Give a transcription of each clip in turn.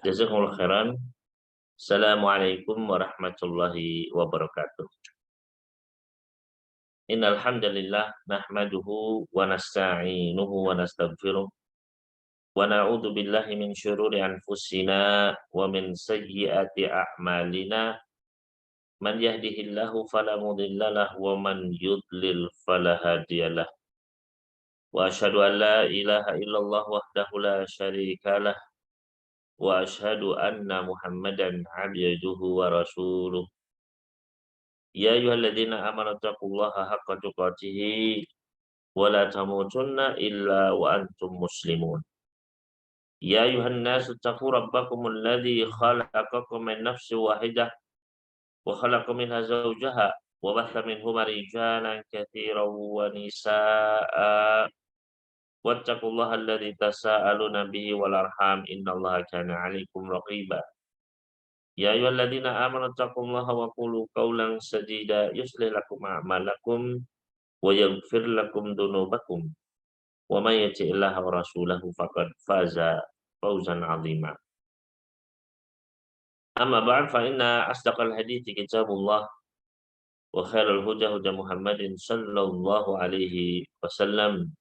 Jazakumullah khairan. Assalamualaikum warahmatullahi wabarakatuh. Innal hamdalillah nahmaduhu wa nasta'inuhu wa nastaghfiruh wa na'udzu billahi min syururi anfusina wa min sayyiati a'malina. Man yahdihillahu fala mudhillalah wa man yudlil fala hadiyalah. Wa asyhadu an la ilaha illallah wahdahu la syarikalah wa asyhadu anna Muhammadan 'abduhu wa rasuluh. Ya ayyuhalladzina amanu taqullaha haqqa tuqatih wa la tamutunna illa wa antum muslimun. Ya ayuhan nasu taqu rabbakumul ladzi khalaqakum min nafsin wahidah wa khalaqa minha zawjaha wa batha minhuma rijalan katsiran wa nisaa'a wattaqullaha alladzi tasaaluna bihi wal arham innallaha kana 'alaikum raqiba. Ya ayyuhalladzina amanu taqullaha wa qulu qawlan sadida yuslih lakum a'malakum wa yaghfir lakum dzunubakum wa may yuti'illaha wa rasulahu faqad faza fawzan 'azima. Amma ba'd fa inna asdaqal hadithi kitabullah wa khairal huda huda Muhammadin sallallahu alaihi wasallam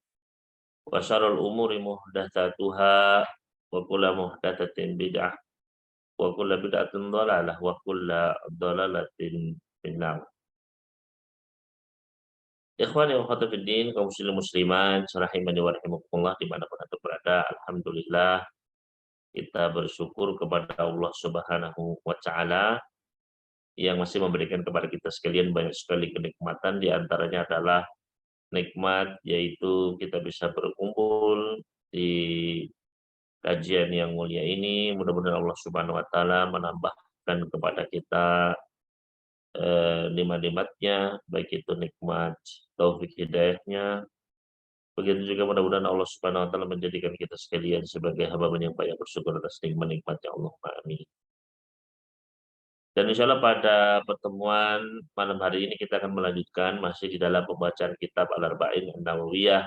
wa syarrul umuri muhdatsatuha wa kullu muhdatsatin bid'ah wa kullu bid'atin dhalalah wa kullu dhalalatin finnar. Ikhwani wa akhwati fid din, kaum muslimin muslimat rahimani wa rahimakumullah dimanapun Anda berada, alhamdulillah kita bersyukur kepada Allah Subhanahu wa taala yang masih memberikan kepada kita sekalian banyak sekali kenikmatan, di antaranya adalah nikmat yaitu kita bisa berkumpul di kajian yang mulia ini. Mudah-mudahan Allah Subhanahu wa taala menambahkan kepada kita nikmat-nikmatnya, baik itu nikmat taufik hidayahnya. Begitu juga mudah-mudahan Allah Subhanahu wa taala menjadikan kita sekalian sebagai hamba-Nya yang banyak bersyukur atas nikmat-nikmatnya Allah. Amin. Dan insya Allah pada pertemuan malam hari ini kita akan melanjutkan masih di dalam pembacaan kitab Al-Arba'in An-Nawawiyah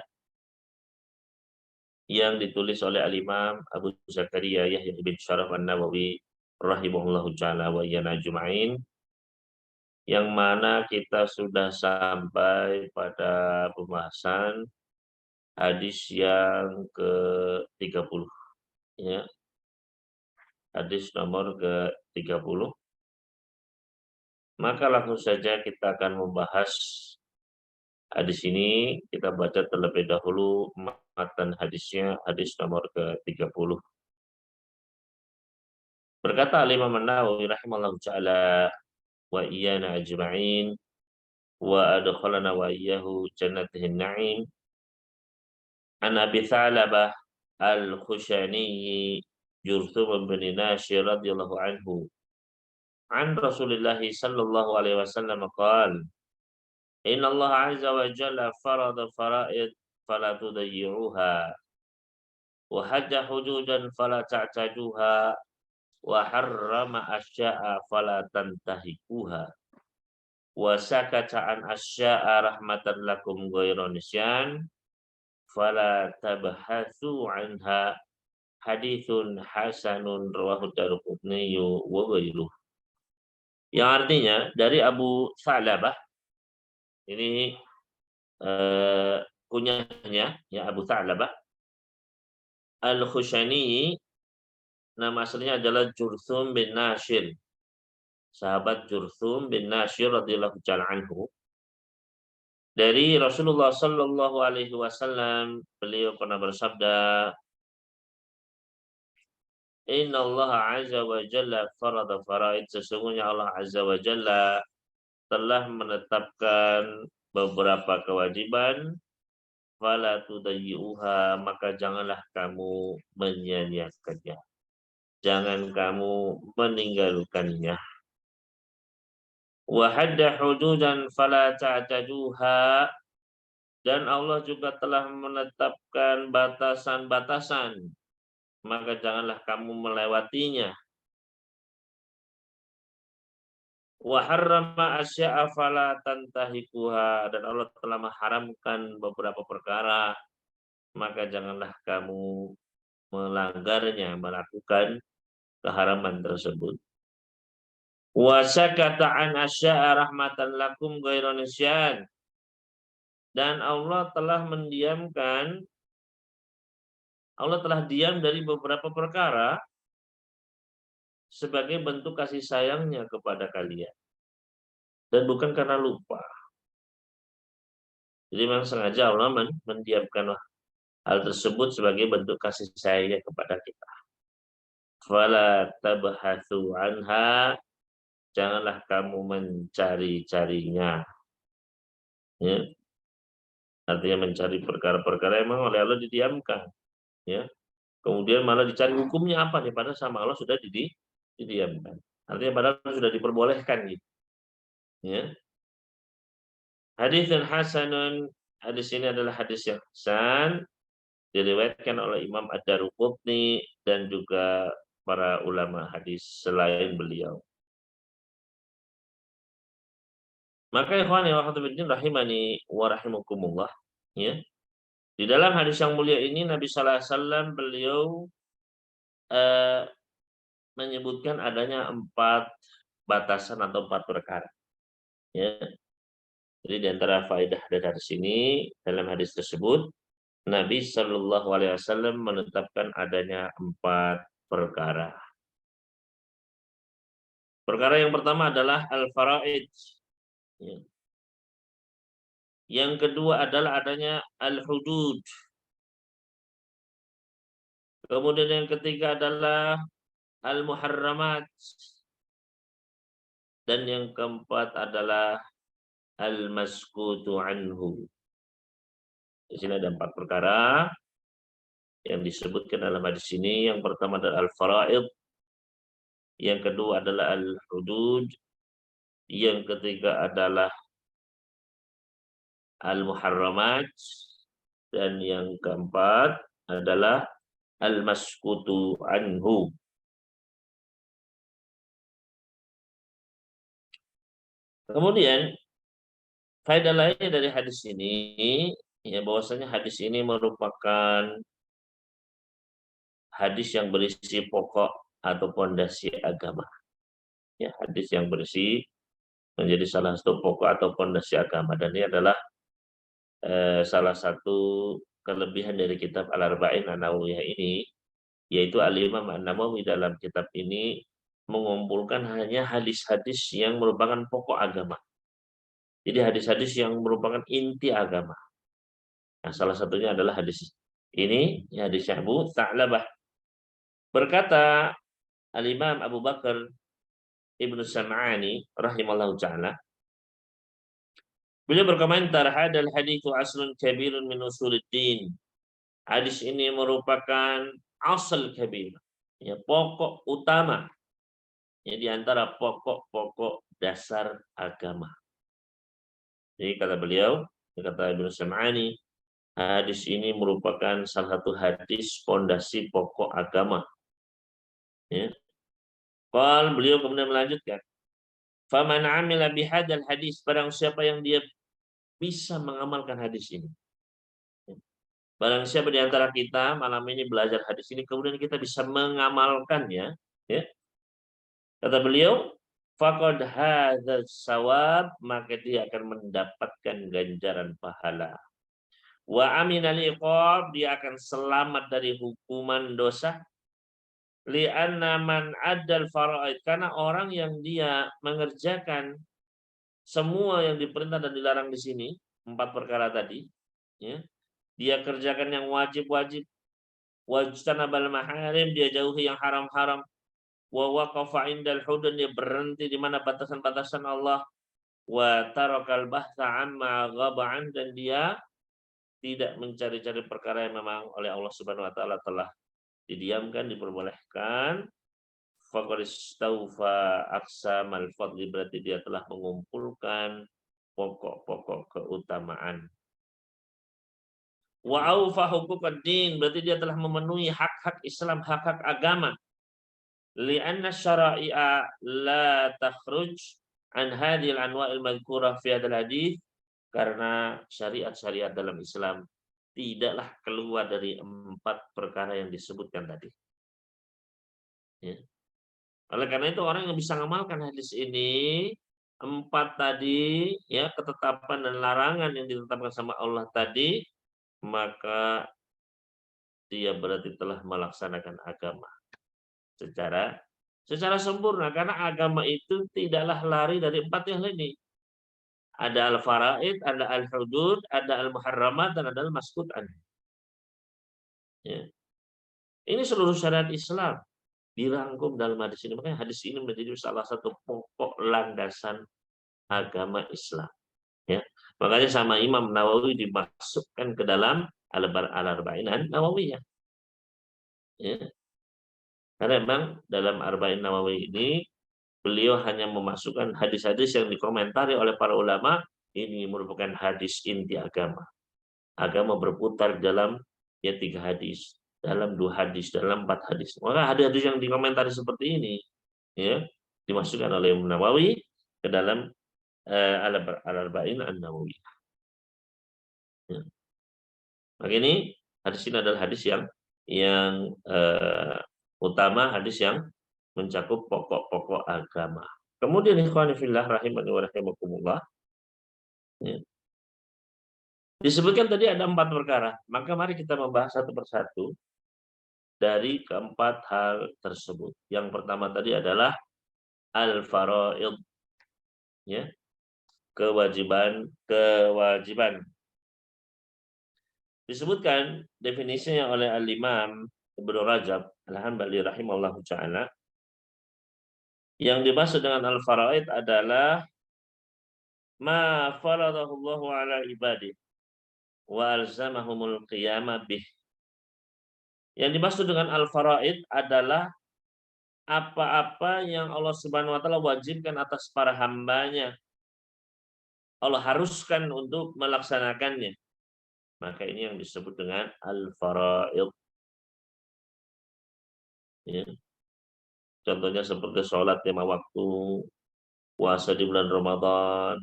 yang ditulis oleh Al-Imam Abu Zakaria Yahya bin Syaraf An-Nawawi rahimahullahu ta'ala wa iyana ajma'in, yang mana kita sudah sampai pada pembahasan hadis yang ke-30 ya. Hadis nomor ke-30. Maka langsung saja kita akan membahas hadis ini. Kita baca terlebih dahulu matan hadisnya, hadis nomor ke-30. Berkata Al-Imam An-Nawawi rahimahullahu ta'ala wa iyana ajma'in wa adkhalana wa iyyahu jannatihin na'im, an Abi Tha'labah Al-Khushani Jurthum bin Nashir radhiyallahu anhu an Rasulillah sallallahu alaihi wasallam qala inna Allah azza wa jalla farada fara'id fala tudayyi'uha wa hajja hududan fala ta'taduha wa harrama asya'a fala tantahikuha wa sakata an asya'a rahmatan lakum ghairu nisyan fala tabhatsu anha hadithun hasanun rawahu Daruqutni wa ghairuh. Yang artinya dari Abu Tha'labah, ini kunyahnya ya, Abu Tha'labah Al-Khushani, nama aslinya adalah Jurthum bin Nashir, sahabat Jurthum bin Nashir radhiyallahu ta'ala anhu. Dari Rasulullah sallallahu alaihi wasallam, beliau pernah bersabda, Inna Allah azza wa jalla farada faraid, sesungguhnya Allah azza wa jalla telah menetapkan beberapa kewajiban, fala tudayyi'uha, maka janganlah kamu menyia-nyiakannya, jangan kamu meninggalkannya. Wa hadda hududan fala ta'taduha, dan Allah juga telah menetapkan batasan-batasan, maka janganlah kamu melewatinya. Wa harrama asya'a fala tantahikuha, dan Allah telah mengharamkan beberapa perkara, maka janganlah kamu melanggarnya, melakukan keharaman tersebut. Wa sakata an asya'a rahmatan lakum ghairu nisyan. Dan Allah telah diam dari beberapa perkara sebagai bentuk kasih sayangnya kepada kalian. Dan bukan karena lupa. Jadi memang sengaja Allah mendiamkan hal tersebut sebagai bentuk kasih sayangnya kepada kita. Fala tabhatsu anha, janganlah kamu mencari-carinya. Ya. Artinya mencari perkara-perkara yang memang oleh Allah didiamkan. Ya. Kemudian malah dicari hukumnya apa nih, padahal sama Allah sudah didiamkan. Artinya padahal sudah diperbolehkan gitu. Ya. Hadis dan hasanun, hadis ini adalah hadis yang hasan, diriwayatkan oleh Imam Ad-Daruqutni dan juga para ulama hadis selain beliau. Maka ikhwan wa akhwat rahimani wa rahimakumullah, ya. Di dalam hadis yang mulia ini Nabi sallallahu alaihi wasallam beliau menyebutkan adanya 4 batasan atau 4 perkara, ya. Jadi di antara faedah dari hadis ini, dalam hadis tersebut Nabi Shallallahu Alaihi Wasallam menetapkan adanya 4 perkara. Perkara yang pertama adalah al-faraid. Yang kedua adalah adanya al-hudud. Kemudian yang ketiga adalah al-muharramat. Dan yang keempat adalah al-maskutu anhu. Di sini ada 4 perkara yang disebutkan dalam hadis ini. Yang pertama adalah al-faraid. Yang kedua adalah al-hudud. Yang ketiga adalah al-muharramat. Dan yang keempat adalah al-maskutu anhu. Kemudian faedah lainnya dari hadis ini, ya, bahwasanya hadis ini merupakan hadis yang berisi pokok atau pondasi agama. Ya, hadis yang berisi menjadi salah satu pokok atau pondasi agama, dan ini adalah salah satu kelebihan dari kitab Al-Arba'in An-Nawawiyah ini, yaitu Al-Imam An-Nawawi dalam kitab ini mengumpulkan hanya hadis-hadis yang merupakan pokok agama. Jadi hadis-hadis yang merupakan inti agama. Nah, salah satunya adalah hadis ini, hadis Abu Tha'labah. Berkata Al-Imam Abu Bakar Ibnu Sam'ani rahimallahu ta'ala, beliau berkomentar, hadal haditsu aslun kabirun min usuluddin. Hadis ini merupakan asal kabir, ya, pokok utama, ya, di antara pokok-pokok dasar agama. Jadi kata beliau, kata Ibnu Sam'ani, hadis ini merupakan salah satu hadis pondasi pokok agama. Ya. Beliau kemudian melanjutkan, faman amila bihadzal hadis, barang siapa yang dia bisa mengamalkan hadis ini. Barang siapa di antara kita malam ini belajar hadis ini kemudian kita bisa mengamalkannya, ya. Kata beliau, faqad hadzal sawab, maka dia akan mendapatkan ganjaran pahala. Wa aminal iqab, dia akan selamat dari hukuman dosa. Li'anna man adal faraid, karena orang yang dia mengerjakan semua yang diperintah dan dilarang di sini, 4 perkara tadi, ya, dia kerjakan yang wajib-wajib, wajtanabal maharim, dia jauhi yang haram-haram, wa waqafa indal hudud, dia berhenti di mana batasan-batasan Allah, wa tarakal bahtha amma ghaba'an, dan dia tidak mencari-cari perkara yang memang oleh Allah Subhanahu wa taala telah didiamkan, diperbolehkan, faqad istawfa aqsamal fadli, berarti dia telah mengumpulkan pokok-pokok keutamaan. Wa aufa huquqad-din, berarti dia telah memenuhi hak-hak Islam, hak-hak agama. Li'anna syara'i'a la takhruj an hadhil anwa'il madhkurah fi hadzal hadits, karena syariat-syariat dalam Islam tidaklah keluar dari 4 perkara yang disebutkan tadi. Ya. Oleh karena itu orang yang bisa mengamalkan hadis ini, 4 tadi, ya, ketetapan dan larangan yang ditetapkan sama Allah tadi, maka dia berarti telah melaksanakan agama secara secara sempurna, karena agama itu tidaklah lari dari 4 yang ini. Ada al-faraid, ada al-hudud, ada al-muharramat, dan ada al-maskut anhu. Ya. Ini seluruh syariat Islam dirangkum dalam hadis ini. Makanya hadis ini menjadi salah satu pokok landasan agama Islam. Ya. Makanya sama Imam Nawawi dimasukkan ke dalam al-arba'in an-nawawiyah. Ya. Karena memang dalam arba'in nawawi ini beliau hanya memasukkan hadis-hadis yang dikomentari oleh para ulama, ini merupakan hadis inti agama. Agama berputar dalam ya 3 hadis, dalam 2 hadis, dalam 4 hadis. Maka hadis-hadis yang dikomentari seperti ini, ya, dimasukkan oleh Imam Nawawi ke dalam al-arba'in an-nawawi. Ya. Maka ini hadis ini adalah hadis yang utama, hadis yang mencakup pokok-pokok agama. Kemudian ikhwan fillah rahimani wa rahimakumullah, ya, disebutkan tadi ada 4 perkara. Maka mari kita membahas satu persatu dari keempat hal tersebut. Yang pertama tadi adalah al-faraid, ya, kewajiban. Disebutkan definisinya oleh Al-Imam Ibnu Rajab Al-Hambali rahimahullahu taala. Yang dimaksud dengan al-faraid adalah ma faradahullahu ala ibadih wa alzamahumul qiyamah bih. Yang dimaksud dengan al-faraid adalah apa-apa yang Allah Subhanahu wa taala wajibkan atas para hambanya. Allah haruskan untuk melaksanakannya. Maka ini yang disebut dengan al-faraid. Ya. Contohnya seperti sholat 5 waktu, puasa di bulan Ramadan,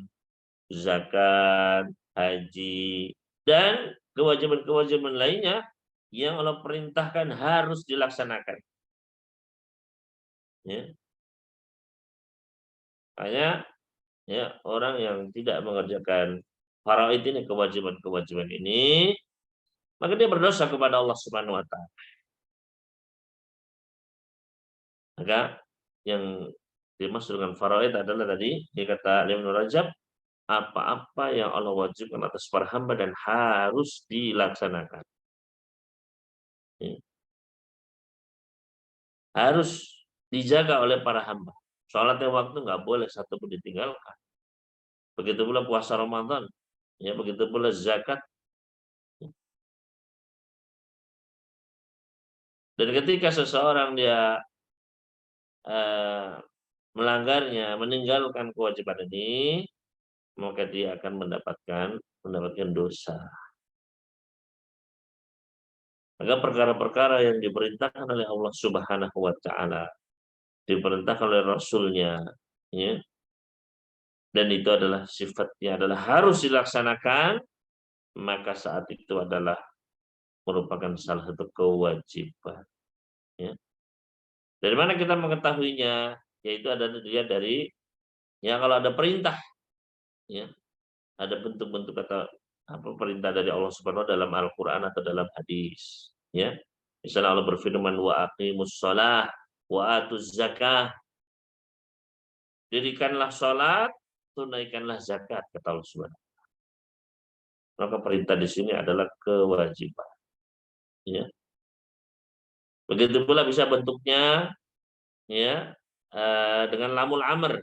zakat, haji, dan kewajiban-kewajiban lainnya yang Allah perintahkan harus dilaksanakan. Ya. Hanya ya, orang yang tidak mengerjakan faraid ini, kewajiban-kewajiban ini, maka dia berdosa kepada Allah Subhanahu wa taala. Maka yang dimaksud dengan faraid adalah tadi dikata Ibnu Rajab, apa-apa yang Allah wajibkan atas para hamba dan harus dilaksanakan. Ya. Harus dijaga oleh para hamba. Sholat yang waktu nggak boleh satu pun ditinggalkan. Begitu pula puasa Ramadan, ya, begitu pula zakat. Dan ketika seseorang dia melanggarnya, meninggalkan kewajiban ini, maka dia akan mendapatkan dosa. Maka perkara-perkara yang diperintahkan oleh Allah Subhanahu wa taala, diperintahkan oleh Rasulnya, ya, dan itu adalah sifatnya adalah harus dilaksanakan, maka saat itu adalah merupakan salah satu kewajiban. Ya. Dari mana kita mengetahuinya? Yaitu ada dilihat dari ya kalau ada perintah, ya, ada bentuk-bentuk kata apa perintah dari Allah Subhanahu wa taala dalam Al-Qur'an atau dalam hadis, ya. Misalnya Allah berfirman wa aqimus shalah wa atuz zakah. Dirikanlah salat, tunaikanlah zakat kata Allah Subhanahu. Maka perintah di sini adalah kewajiban, ya. Begitu pula bisa bentuknya, ya, dengan lamul amr,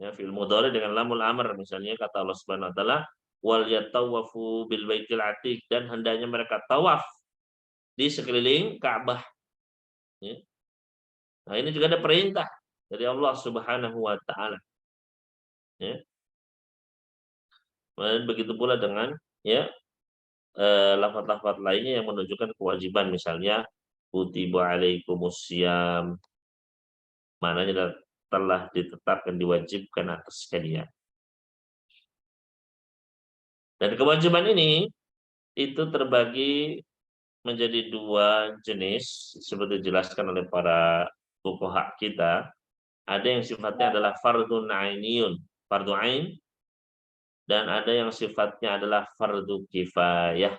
ya, fi'il mudhari dengan lamul amr, misalnya kata Allah Subhanahu wa taala wal yatawafu bil baitil atiq, dan hendaknya mereka tawaf di sekeliling Ka'bah, ya. Nah, ini juga ada perintah dari Allah Subhanahu wa taala, ya. Dan begitu pula dengan ya lafaz-lafaz lainnya yang menunjukkan kewajiban, misalnya kutiba alaikumusiyam, maknanya telah ditetapkan, diwajibkan atas kalian. Dan kewajiban ini itu terbagi menjadi 2 jenis seperti dijelaskan oleh para fuqaha kita. Ada yang sifatnya adalah fardun ainiyun, fardu ain, dan ada yang sifatnya adalah fardu kifayah.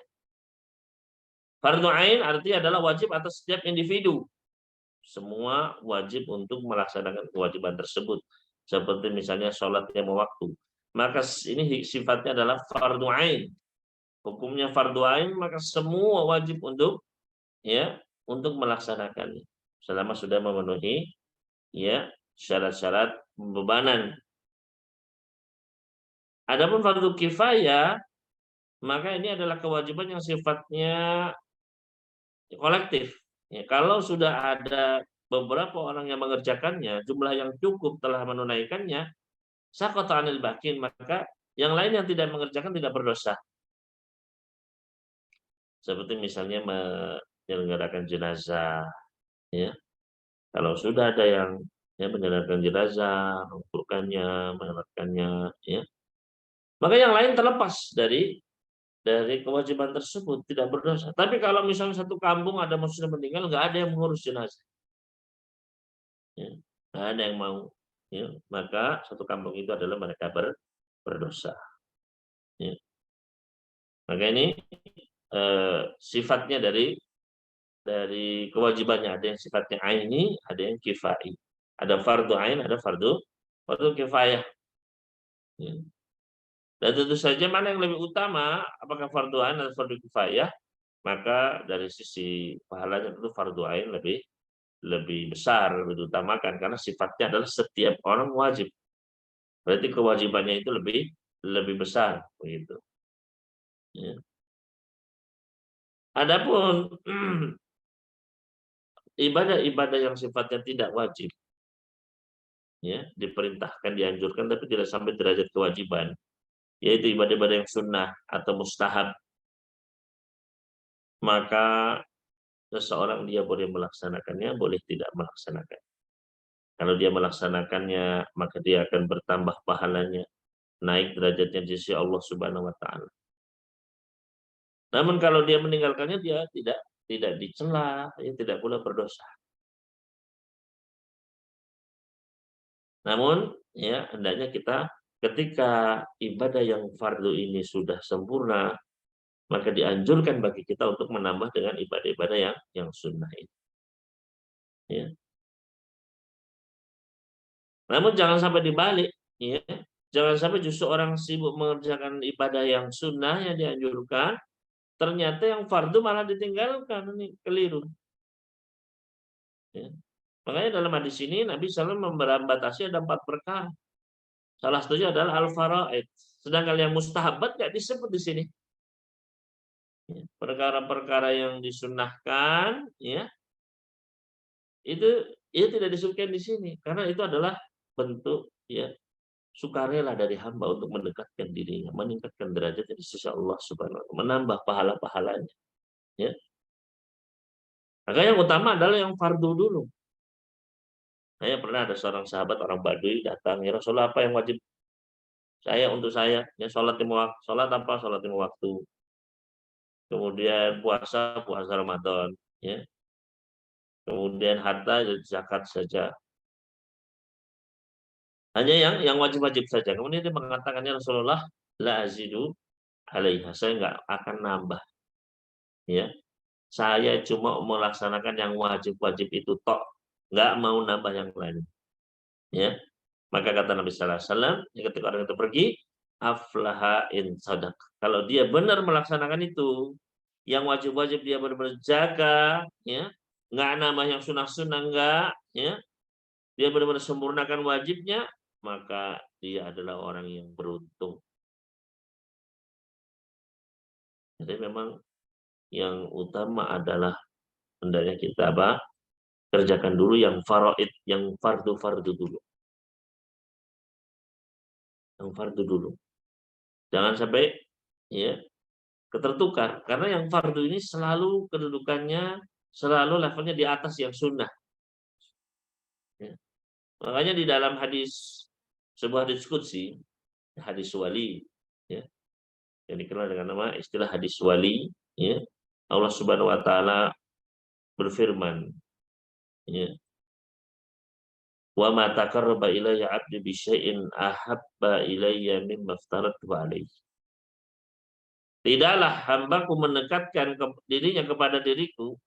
Fardu ain artinya adalah wajib atas setiap individu. Semua wajib untuk melaksanakan kewajiban tersebut. Seperti misalnya sholat lima waktu. Maka ini sifatnya adalah fardu ain. Hukumnya fardu ain, maka semua wajib untuk melaksanakannya. Selama sudah memenuhi syarat-syarat pembebanan. Adapun fardu kifayah, maka ini adalah kewajiban yang sifatnya kolektif. Kalau sudah ada beberapa orang yang mengerjakannya, jumlah yang cukup telah menunaikannya, saqata 'anil baqin, maka yang lain yang tidak mengerjakan tidak berdosa. Seperti misalnya menyelenggarakan jenazah, ya. Kalau sudah ada yang menyelenggarakan jenazah, menguburkannya, menyolatkannya, ya. Maka yang lain terlepas dari kewajiban tersebut, tidak berdosa. Tapi kalau misalnya satu kampung ada muslim meninggal, nggak ada yang mengurus jenazah, ya. Nggak ada yang mau, ya. Maka satu kampung itu adalah mereka berdosa, ya. Maka ini sifatnya dari kewajibannya, ada yang sifatnya aini, ada yang kifai. Ada fardu ain, ada fardu kifayah. Ya. Dan tentu saja mana yang lebih utama, apakah fardu ain atau fardu kifayah? Maka dari sisi pahalanya itu fardu ain lebih besar, lebih diutamakan karena sifatnya adalah setiap orang wajib. Berarti kewajibannya itu lebih besar begitu. Ya. Adapun ibadah-ibadah yang sifatnya tidak wajib, ya, diperintahkan, dianjurkan tapi tidak sampai derajat kewajiban, yaitu ibadah-ibadah yang sunnah atau mustahab, maka seseorang dia boleh melaksanakannya, boleh tidak melaksanakan. Kalau dia melaksanakannya, maka dia akan bertambah pahalanya, naik derajatnya di sisi Allah Subhanahu wa taala. Namun kalau dia meninggalkannya, dia tidak dicela, ya, tidak pula berdosa. Namun ya hendaknya kita ketika ibadah yang fardu ini sudah sempurna, maka dianjurkan bagi kita untuk menambah dengan ibadah-ibadah yang sunnah ini. Ya. Namun jangan sampai dibalik, ya. Jangan sampai justru orang sibuk mengerjakan ibadah yang sunnah yang dianjurkan, ternyata yang fardu malah ditinggalkan, ini keliru. Ya. Makanya dalam hadis ini Nabi SAW membatasi ada 4 perkara. Salah satunya adalah al-faraid. Sedangkan yang mustahabat nggak disebut di sini. Ya, perkara-perkara yang disunnahkan, ya, itu tidak disebutkan di sini karena itu adalah bentuk sukarela dari hamba untuk mendekatkan dirinya, meningkatkan derajat di sisi Allah Subhanahu wa taala, menambah pahala-pahalanya, ya. Maka yang utama adalah yang fardu dulu. Saya pernah ada seorang sahabat orang Baduy datang, "Ya Rasulullah, apa yang wajib untuk saya?" Ya, sholat lima waktu. Sholat apa? Sholat lima waktu. Kemudian puasa Ramadan, ya. Kemudian harta zakat saja. Hanya yang wajib-wajib saja. Kemudian dia mengatakan, "Ya Rasulullah, la azidu alaiha." Saya nggak akan nambah, ya. Saya cuma melaksanakan yang wajib-wajib itu tok, nggak mau nambah yang lain, ya. Maka kata Nabi sallallahu alaihi wasallam, ketika orang itu pergi, aflaha in shadaq. Kalau dia benar melaksanakan itu, yang wajib-wajib dia benar-benar jaga, ya, nggak nambah yang sunah-sunah, enggak, ya. Dia benar-benar sempurnakan wajibnya, maka dia adalah orang yang beruntung. Jadi memang yang utama adalah hendaknya kita kerjakan dulu yang faraid, yang fardu-fardu dulu. Yang fardu dulu. Jangan sampai ya tertukar karena yang fardu ini selalu kedudukannya selalu levelnya di atas yang sunnah. Ya. Makanya di dalam sebuah hadis qudsi, hadis wali, ya, yang dikenal dengan nama istilah hadis wali, ya. Allah Subhanahu wa taala berfirman, ya, Wa ma taqarraba ilayya 'abdi bi syai'in ahabba ilayya mimma aftaratu alaihi. Tidaklah hambaku mendekatkan dirinya kepada diriku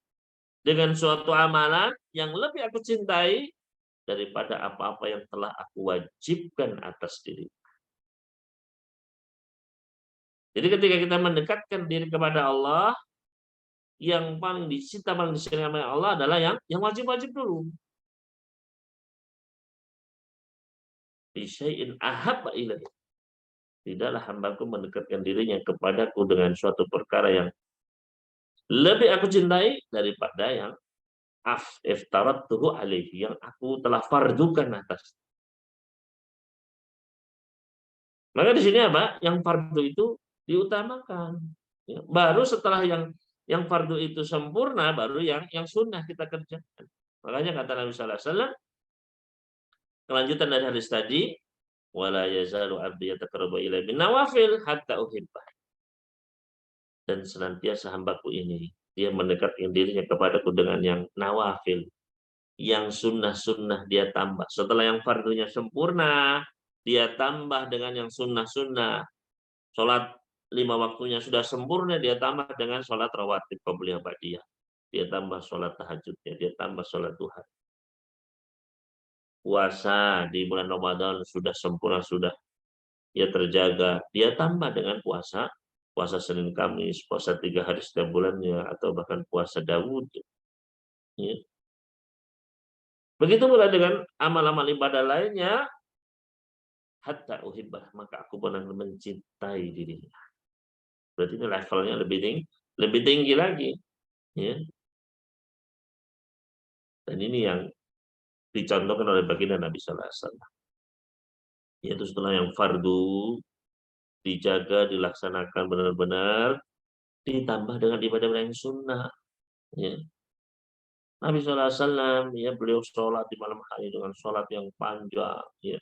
dengan suatu amalan yang lebih aku cintai daripada apa-apa yang telah aku wajibkan atas diri. Jadi ketika kita mendekatkan diri kepada Allah, yang paling dicinta, paling disayang oleh Allah adalah yang wajib-wajib dulu. Bisyai'in ahabba ilaih. Tidaklah hambaku mendekatkan dirinya kepadaku dengan suatu perkara yang lebih aku cintai daripada yang iftaratuhu alaihi, yang aku telah fardukan atas. Maka di sini apa? Yang fardu itu diutamakan. Ya, baru setelah yang fardu itu sempurna, baru yang sunnah kita kerjakan. Makanya kata Nabi sallallahu alaihi wasallam, kelanjutan dari hadis tadi, wala yazalu 'abdi yataqarrabu ilayya bin nawafil hatta uhibbah. Dan senantiasa hambaku ini, dia mendekatkan dirinya kepadaku dengan yang nawafil, yang sunnah-sunnah dia tambah. Setelah yang fardunya sempurna, dia tambah dengan yang sunnah-sunnah. Sholat 5 waktunya sudah sempurna, dia tambah dengan sholat rawatib qabliyah ba'diyah. Dia tambah sholat tahajudnya, dia tambah sholat duha. Puasa di bulan Ramadan sudah sempurna, sudah dia terjaga, dia tambah dengan puasa Senin Kamis, puasa 3 hari setiap bulannya, atau bahkan puasa Daud. Ya. Begitu pula dengan amal-amal ibadah lainnya, hatta uhibbah, maka aku benar mencintai dirinya. Berarti ini levelnya lebih tinggi lagi. Ya. Dan ini yang dicontohkan oleh baginda Nabi Sallallahu Alaihi Wasallam. Yaitu setelah yang fardu dijaga, dilaksanakan benar-benar, ditambah dengan ibadah yang sunnah. Ya. Nabi SAW, ya, beliau sholat di malam hari dengan sholat yang panjang, ya,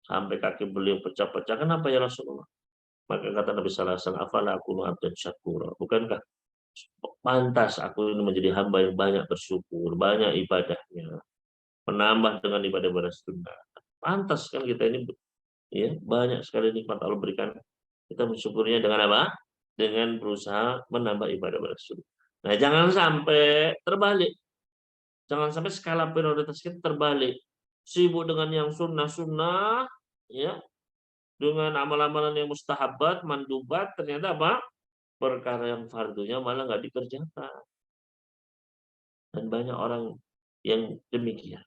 sampai kaki beliau pecah-pecah. Kenapa ya Rasulullah? Maka kata Nabi SAW, afala akunu abdan syakura. Bukankah pantas aku ini menjadi hamba yang banyak bersyukur, banyak ibadahnya, menambah dengan ibadah-ibadah sunnah. Pantas kan kita ini, ya, banyak sekali nikmat Allah berikan. Kita bersyukurnya dengan apa? Dengan berusaha menambah ibadah-ibadah sunnah. Nah, jangan sampai terbalik. Jangan sampai skala prioritas kita terbalik. Sibuk dengan yang sunnah-sunnah, ya, dengan amal-amalan yang mustahabat, mandubat, ternyata apa? Perkara yang fardunya malah nggak dikerjakan. Dan banyak orang yang demikian.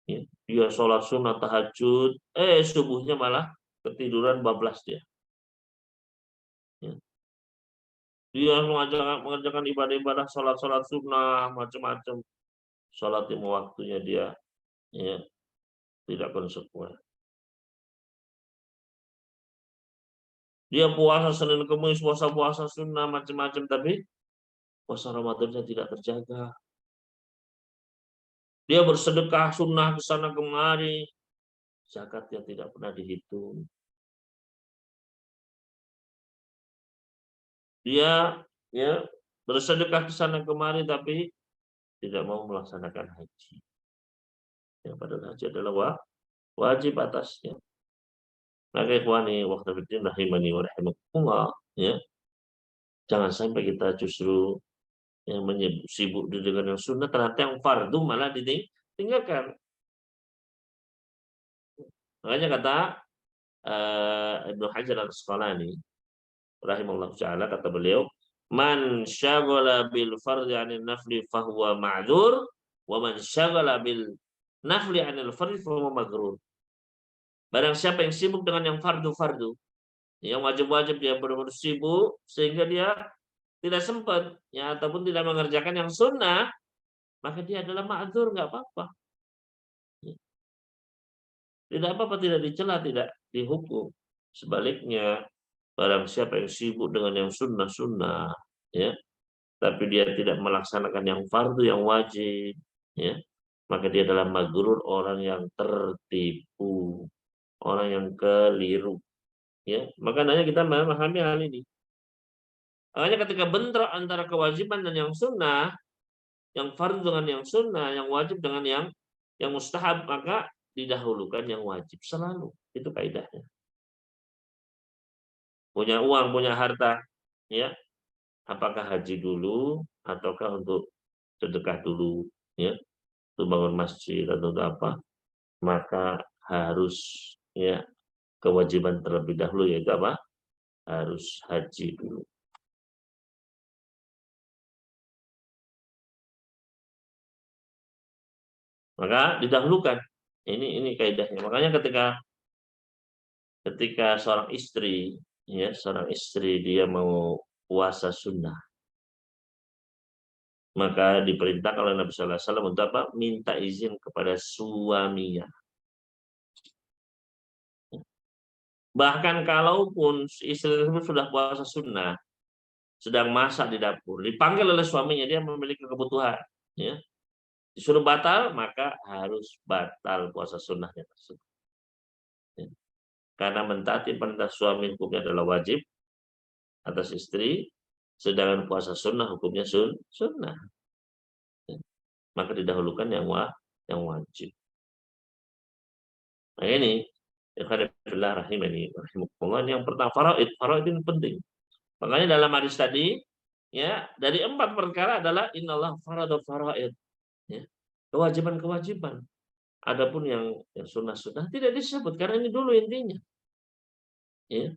Ya. Dia sholat sunnah tahajud, subuhnya malah ketiduran bablas dia. Ya. Dia mengerjakan ibadah-ibadah, sholat sunnah, macam-macam. Sholat lima waktunya dia, ya, tidak konsekuen. Dia puasa Senin Kamis, puasa sunnah, macam-macam, tapi puasa Ramadannya tidak terjaga. Dia bersedekah sunnah ke sana kemari, zakatnya tidak pernah dihitung. Dia, ya, bersedekah ke sana kemari, tapi tidak mau melaksanakan haji. Yang padahal haji adalah wajib atasnya. Maka ikhwani waktu fiddin rahimani wa rahimakumullah, ya. Jangan sampai kita justru yang sibuk dengan yang sunnah, ternyata yang fardu malah ditinggalkan. Makanya kata Ibnu Hajar Al-Asqalani rahimahullah ta'ala, kata beliau, man syaghala bil fardhi 'anil nafli fahuwa ma'dzur, wa man syaghala bil nafli 'anil fardhi fahuwa maghrur. Barang siapa yang sibuk dengan yang fardu-fardu, yang wajib-wajib, dia benar-benar sibuk sehingga dia tidak sempat, ya, ataupun tidak mengerjakan yang sunnah, maka dia adalah ma'dzur, nggak apa-apa. Tidak apa-apa, tidak dicela, tidak dihukum. Sebaliknya, barang siapa yang sibuk dengan yang sunnah-sunnah, ya, tapi dia tidak melaksanakan yang fardu, yang wajib, ya, maka dia adalah maghrur, orang yang tertipu, orang yang keliru. Ya, makanya kita memahami hal ini. Makanya ketika bentrok antara kewajiban dan yang sunnah, yang fardu dengan yang sunnah, yang wajib dengan yang yang mustahab, maka didahulukan yang wajib selalu. Itu kaidahnya. Punya uang, punya harta, ya, apakah haji dulu ataukah untuk sedekah dulu, ya, untuk bangun masjid atau untuk apa, maka harus, ya, kewajiban terlebih dahulu, yaitu apa? Harus haji dulu. Maka didahulukan. Ini kaidahnya. Makanya ketika seorang istri, ya, seorang istri dia mau puasa sunnah, maka diperintahkan oleh Nabi Sallallahu Alaihi Wasallam untuk apa? Minta izin kepada suaminya. Bahkan kalaupun istri tersebut sudah puasa sunnah, sedang masak di dapur, dipanggil oleh suaminya, dia memiliki kebutuhan, ya, disuruh batal, maka harus batal puasa sunnahnya tersebut. Ya. Karena mentaati perintah suami hukumnya adalah wajib atas istri, sedangkan puasa sunnah hukumnya sunnah. Ya. Maka didahulukan yang wajib. Nah ini, rahimani rahimakumullah, yang pertama faraid. Faraid ini penting. Makanya dalam hadis tadi, ya, dari 4 perkara adalah innallah farada faraid, ya. Kewajiban-kewajiban. Adapun yang sunnah-sunnah tidak disebut karena ini dulu intinya. Ya,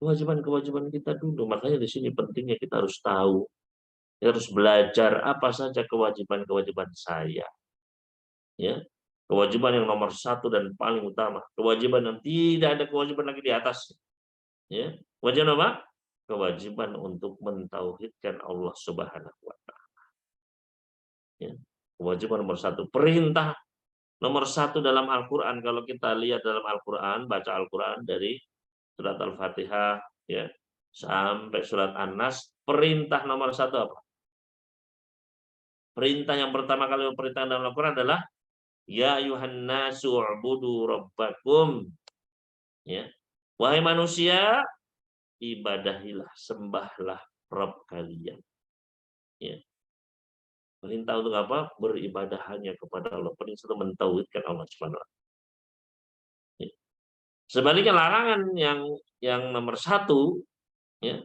kewajiban-kewajiban kita dulu. Makanya di sini pentingnya kita harus tahu, kita harus belajar apa saja kewajiban-kewajiban saya. Ya, kewajiban yang nomor 1 dan paling utama, kewajiban yang tidak ada kewajiban lagi di atas. Ya, kewajiban apa? Kewajiban untuk mentauhidkan Allah Subhanahu wa Ta'ala. Ya, kewajiban nomor 1, perintah nomor 1 dalam Al-Quran. Kalau kita lihat dalam Al-Quran, baca Al-Quran dari surat Al-Fatihah, ya, sampai surat An-Nas, perintah nomor 1 apa? Perintah yang pertama kali perintah dalam Al-Quran adalah ya ayuhan nasu u'budu rabbakum. Ya. Wahai manusia, ibadahilah, sembahlah Rabb kalian. Ya. Perintah untuk apa? Beribadah hanya kepada Allah. Perintah untuk mentauhidkan Allah Subhanahu wa Ta'ala. Ya. Sebaliknya larangan yang nomor 1, ya,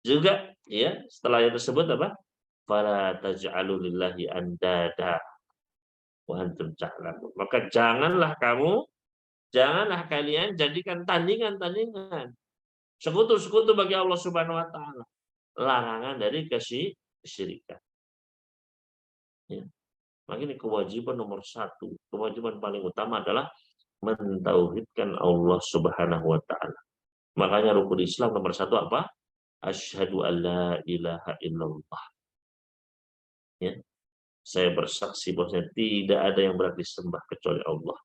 juga, ya, setelah yang tersebut apa? Fala taj'alu lillahi andada wa antum ta'lamun. Maka janganlah kalian jadikan tandingan-tandingan, sekutu-sekutu bagi Allah Subhanahu wa Ta'ala. Larangan dari kesyirikan. Ya. Maka ini kewajiban nomor 1, kewajiban paling utama adalah mentauhidkan Allah Subhanahu wa Ta'ala. Makanya rukun Islam nomor 1 apa? Asyhadu alla ilaha illallah. Ya. Saya bersaksi bahwasanya tidak ada yang berhak disembah kecuali Allah.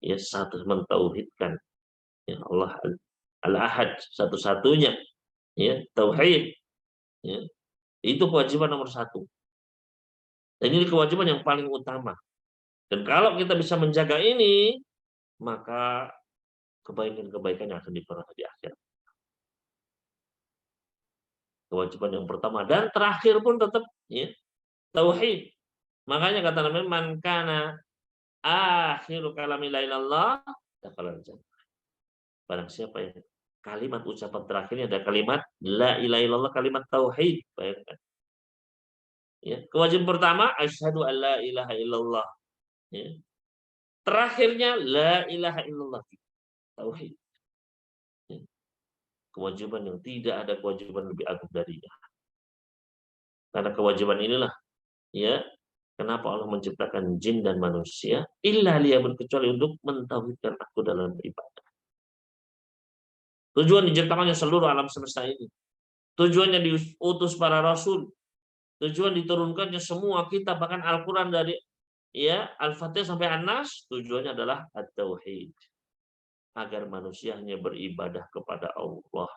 Ya, satu, mentauhidkan, ya, Allah Al-Ahad, satu-satunya, ya, tauhid, ya. Itu kewajiban nomor 1. Dan ini kewajiban yang paling utama. Dan kalau kita bisa menjaga ini, maka kebaikan-kebaikan yang akan diperoleh di akhirat. Kewajiban yang pertama dan terakhir pun tetap, ya, tauhid. Makanya kata Nabi, man kana akhiru kalami la ilallah dakhalal jannah. Barang siapa yang kalimat ucapan terakhirnya ada kalimat la ilaha illallah, kalimat tauhid. Bayangkan. Ya, kewajiban pertama asyhadu alla ilaha illallah. Ya. Terakhirnya la ilaha illallah, tauhid. Ya. Kewajiban yang tidak ada kewajiban lebih agung darinya. Karena kewajiban inilah, ya, kenapa Allah menciptakan jin dan manusia illa liya'budun, kecuali untuk mentauhidkan aku dalam ibadah. Tujuan diciptakannya seluruh alam semesta ini. Tujuannya diutus para rasul. Tujuan diturunkannya semua kitab, bahkan Al-Quran dari, ya, Al-Fatihah sampai An-Nas, tujuannya adalah at-tauhid. Agar manusia hanya beribadah kepada Allah.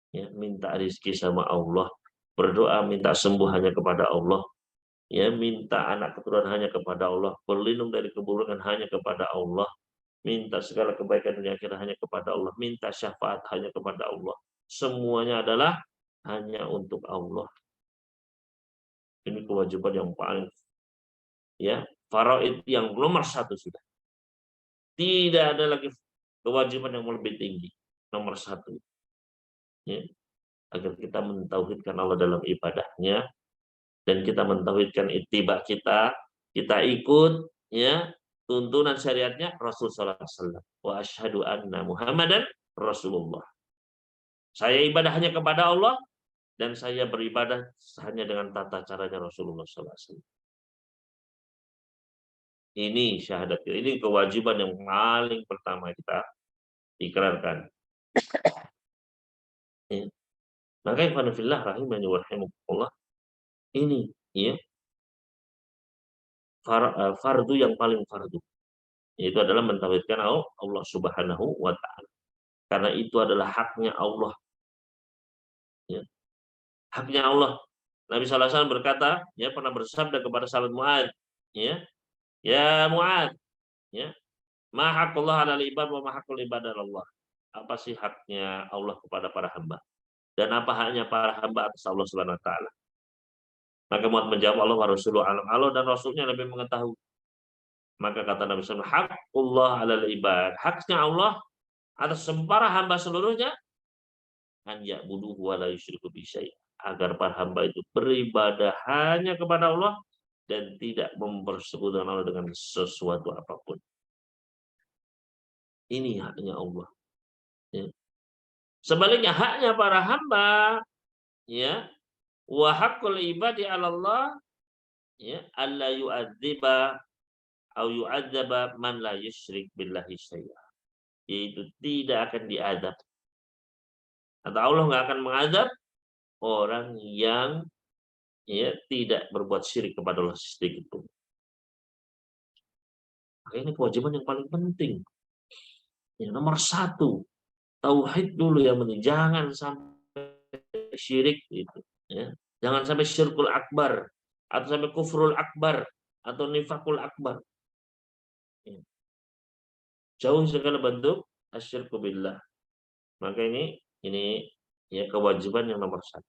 Ya, minta rezeki sama Allah. Berdoa minta sembuh hanya kepada Allah. Ya, minta anak keturunan hanya kepada Allah. Berlindung dari keburukan hanya kepada Allah. Minta segala kebaikan dunia akhirat hanya kepada Allah. Minta syafaat hanya kepada Allah. Semuanya adalah hanya untuk Allah. Ini kewajiban yang paling, ya, Faraid yang nomor satu sudah. Tidak ada lagi kewajiban yang lebih tinggi. Nomor satu. Ya. Agar kita mentauhidkan Allah dalam ibadahnya, dan kita mentauhidkan ittiba kita ikut ya tuntunan syariatnya Rasul sallallahu alaihi wasallam. Wa asyhadu anna Muhammadan Rasulullah. Saya ibadahnya kepada Allah dan saya beribadah hanya dengan tata caranya Rasulullah sallallahu alaihi wasallam. Ini syahadat. Ini kewajiban yang paling pertama kita ikrarkan. Ya. Maka ikhwan fillah rahimani wa rahimakumullah, ini ya fardu yang paling fardu. Itu adalah mentauhidkan Allah Subhanahu wa taala. Karena itu adalah haknya Allah. Ya. Haknya Allah. Nabi sallallahu alaihi wasallam berkata, ya pernah bersabda kepada sahabat Mu'adz, ya, ya Mu'adz, ya, ma haqqullah 'alal ibad wa ma haqqul ibad 'ala Allah. Apa sih haknya Allah kepada para hamba? Dan apa haknya para hamba atas Allah Subhanahu wa taala? Maka Mu'adz menjawab, Allah wa rasuluhu a'lam. Allah dan rasulnya lebih mengetahui. Maka kata Nabi sallallahu alaihi wasallam, haqqullah 'alal ibad. Haknya Allah atas para hamba seluruhnya, an ya'buduhu wa la yusyriku bi syai'. Agar para hamba itu beribadah hanya kepada Allah dan tidak mempersekutukan Allah dengan sesuatu apapun. Ini haknya Allah. Ya. Sebaliknya haknya para hamba, ya, wa haqqul ibadi 'ala Allah, ya, alla yu'adziba au yu'adzaba man la yusyrik billahi syai'a. Yaitu tidak akan diazab. Atau Allah nggak akan mengadab orang yang ya tidak berbuat syirik kepada Allah sedikit pun. Maka ini kewajiban yang paling penting. Yang nomor satu, tauhid dulu yang penting. Jangan sampai syirik itu. Ya. Jangan sampai syirkul akbar atau sampai kufrul akbar atau nifakul akbar. Ya. Jauh segala bentuk asyirku billah. Maka ini ya kewajiban yang nomor satu.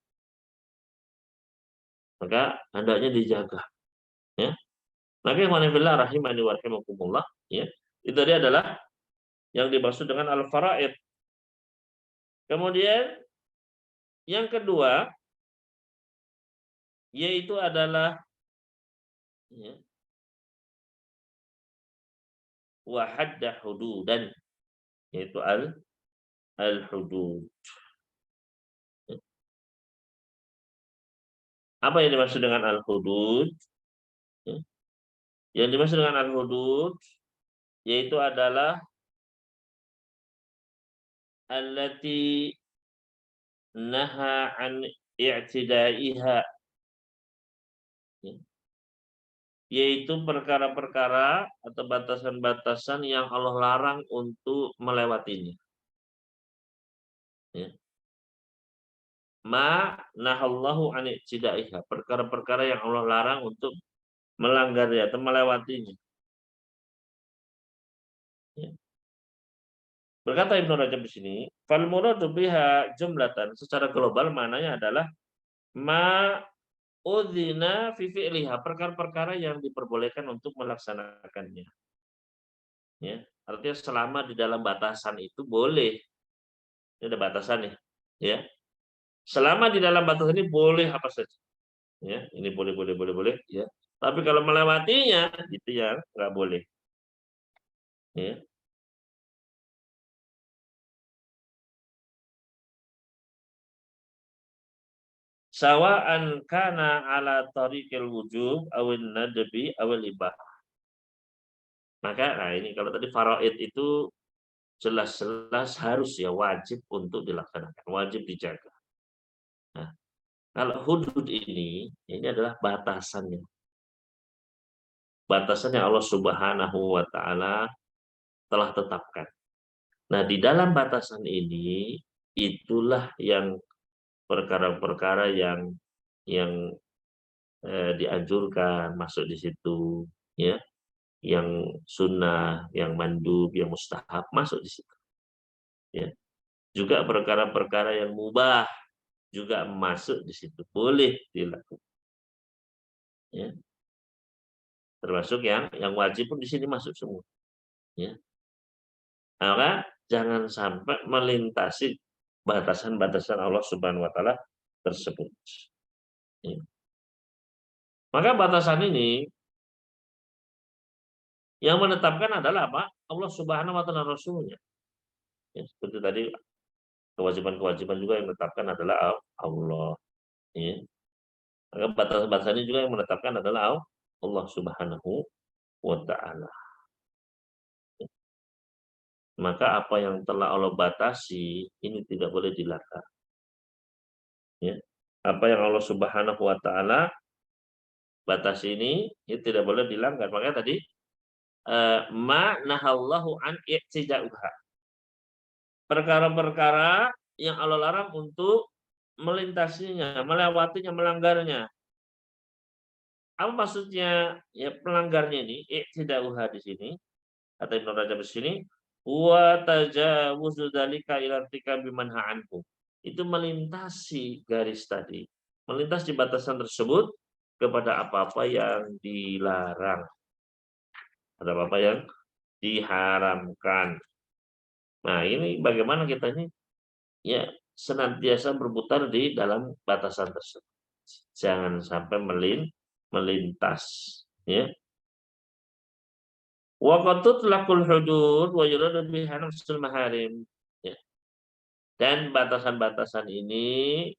Maka hendaknya dijaga. Ya. Maka yang manifillah rahimani wa rahimakumullah, ya. Itu tadi adalah yang dimaksud dengan al-faraid. Kemudian yang kedua yaitu adalah ya, wa hadda hududan, yaitu al-hudud. Apa yang dimaksud dengan al-hudud? Ya. Yang dimaksud dengan al-hudud yaitu adalah allati naha an i'tidaiha, yaitu perkara-perkara atau batasan-batasan yang Allah larang untuk melewatinya. Ya. Ma nahallahu an i'tidaiha, perkara-perkara yang Allah larang untuk melanggarnya atau melewatinya. Ya. Berkata Ibnu Rajab di sini, fal muradu biha jumlatan, secara global maknanya adalah ma udzina fi fi'liha, perkara-perkara yang diperbolehkan untuk melaksanakannya. Ya, artinya selama di dalam batasan itu boleh. Ini ada batasannya, ya. Selama di dalam batasan ini boleh apa saja. Ya, ini boleh, ya. Tapi kalau melewatinya itu yang nggak boleh. Ya. Sawa'an kana ala tariqil wujub awin nadbi awil ibah. Maka nah ini kalau tadi faraid itu jelas-jelas harus ya wajib untuk dilaksanakan, wajib dijaga. Nah, kalau hudud ini adalah batasannya. Batasannya Allah Subhanahu wa taala telah tetapkan. Nah, di dalam batasan ini itulah yang perkara-perkara yang dianjurkan masuk di situ, ya. Yang sunnah, yang mandub, yang mustahab masuk di situ. Ya. Juga perkara-perkara yang mubah juga masuk di situ, boleh dilakukan. Ya. Termasuk yang wajib pun di sini masuk semua. Ya. Maka jangan sampai melintasi batasan-batasan Allah Subhanahu wa taala tersebut. Ya. Maka batasan ini yang menetapkan adalah apa? Allah Subhanahu wa taala Rasulnya. Ya, seperti tadi kewajiban-kewajiban juga yang menetapkan adalah Allah. Ya. Maka batasan-batasan ini juga yang menetapkan adalah Allah Subhanahu wa taala. Maka apa yang telah Allah batasi ini tidak boleh dilanggar. Ya. Apa yang Allah Subhanahu wa taala batasi ini tidak boleh dilanggar. Makanya tadi ma nahallahu an i'tida'uha. Perkara-perkara yang Allah larang untuk melintasinya, melewatinya, melanggarnya. Apa maksudnya ya pelanggarnya ini? I'tida'uha di sini, kata Ibnu Rajab di sini, wa tajawuzu dzalika ila irtikabi manha anhu. Itu melintasi garis tadi, melintasi batasan tersebut kepada apa-apa yang dilarang. Ada apa-apa yang diharamkan. Nah, ini bagaimana kita ini ya senantiasa berputar di dalam batasan tersebut. Jangan sampai melintas, ya. Wa qad tutlaqul hudud wa yuradu biha nafsul maharim. Ya. Dan batasan-batasan ini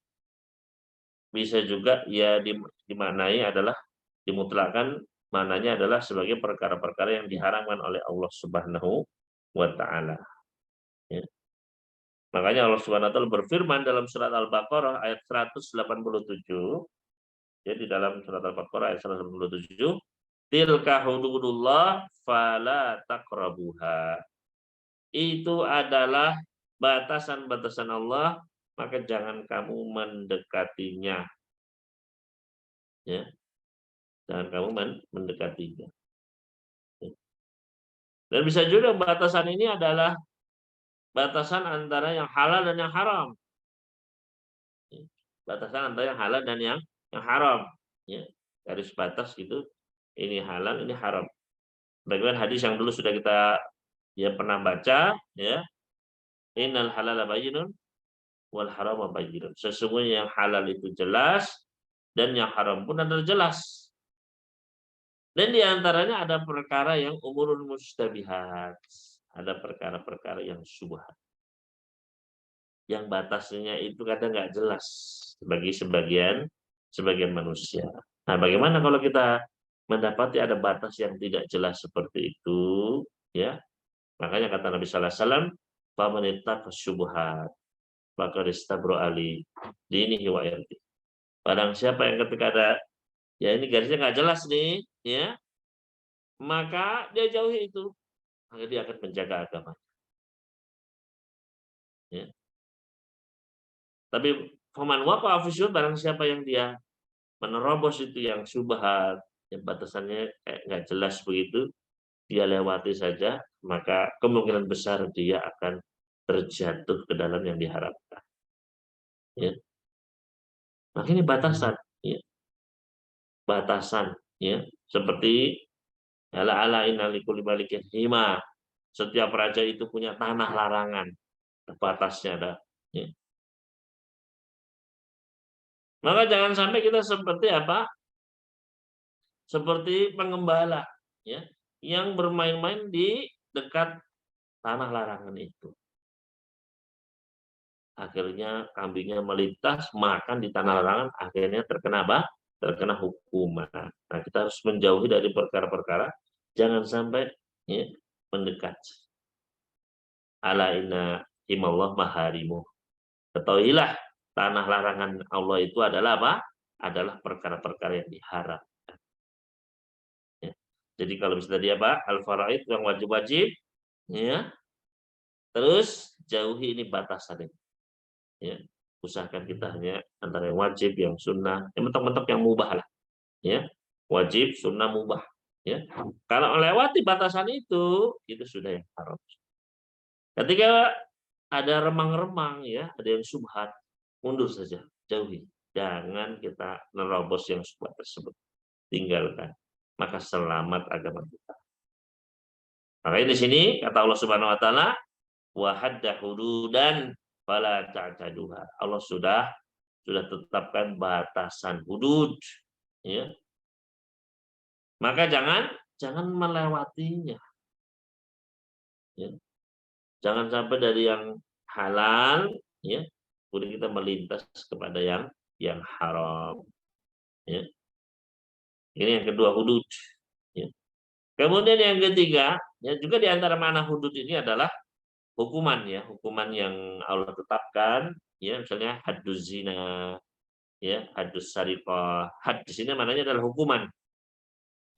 bisa juga ya dimaknai adalah dimutlakan, maknanya adalah sebagai perkara-perkara yang diharamkan oleh Allah Subhanahu wa taala. Ya. Makanya Allah Subhanahu wa taala berfirman dalam surat Al-Baqarah ayat 187, ya di dalam surat Al-Baqarah ayat 187, tilka hududullah fala taqrabuha. Itu adalah batasan-batasan Allah, maka jangan kamu mendekatinya. Ya, jangan kamu mendekatinya. Ya. Dan bisa juga batasan ini adalah batasan antara yang halal dan yang haram. Ya. Batasan antara yang halal dan yang haram. Ya. Garis batas gitu, ini halal, ini haram. Bagaimana hadis yang dulu sudah kita pernah baca, ya. Innal halala bayyinun wal harama bayyinun. Sesungguhnya yang halal itu jelas dan yang haram pun adalah jelas. Dan di antaranya ada perkara yang umurun mustabihat. Ada perkara-perkara yang syubhat. Yang batasnya itu kadang nggak jelas bagi sebagian manusia. Nah, bagaimana kalau kita mendapati ada batas yang tidak jelas seperti itu, ya? Makanya kata Nabi sallallahu alaihi wasallam, "Faman ittaqa syubhat faqad istabra ali dinihi wa irdi." Barang siapa yang ketika ada ya ini garisnya nggak jelas nih, ya, maka dia jauhi itu, maka dia akan menjaga agama. Ya. Tapi faman waqa'a fi syubhat, barang siapa yang dia menerobos itu yang syubhat, yang batasannya kayak nggak jelas begitu, dia lewati saja, maka kemungkinan besar dia akan terjatuh ke dalam yang diharapkan. Ya. Maka ini batasan, ya. Batasan, ya. Seperti ala inna likulli malikin hima. Setiap raja itu punya tanah larangan, batasnya ada. Ya. Maka jangan sampai kita seperti apa? Seperti pengembala, ya, yang bermain-main di dekat tanah larangan itu. Akhirnya kambingnya melintas, makan di tanah larangan, akhirnya terkena apa? Terkena hukuman. Nah, kita harus menjauhi dari perkara-perkara, jangan sampai ya, mendekat. Ala inna himallah maharimu. Ketahuilah tanah larangan Allah itu adalah apa? Adalah perkara-perkara yang diharap. Ya. Jadi kalau bisa tadi apa? Al-faraid yang wajib-wajib, ya. Terus jauhi ini batasan ini. Ya. Usahakan kita hanya antara yang wajib, yang sunnah, yang mentok-mentok yang mubah lah. Ya. Wajib, sunnah, mubah. Ya. Kalau melewati batasan itu sudah yang haram. Ketika ada remang-remang, ya, ada yang subhat, mundur saja, jauhi. Jangan kita nerobos yang subhat tersebut. Tinggalkan. maka selamat agama kita. Makanya di sini kata Allah Subhanahu wa taala, wa hadda hududan fala ta'taduha. Allah sudah tetapkan batasan hudud, ya. Maka jangan melewatinya, ya. Jangan sampai dari yang halal, ya, kemudian kita melintas kepada yang haram, ya. Ini yang kedua, hudud, ya. Kemudian yang ketiga, ya, juga di antara makna hudud ini adalah hukuman, ya, hukuman yang Allah tetapkan, ya, misalnya hadduz zina, ya, haddus sariqah. Had di sini maknanya adalah hukuman,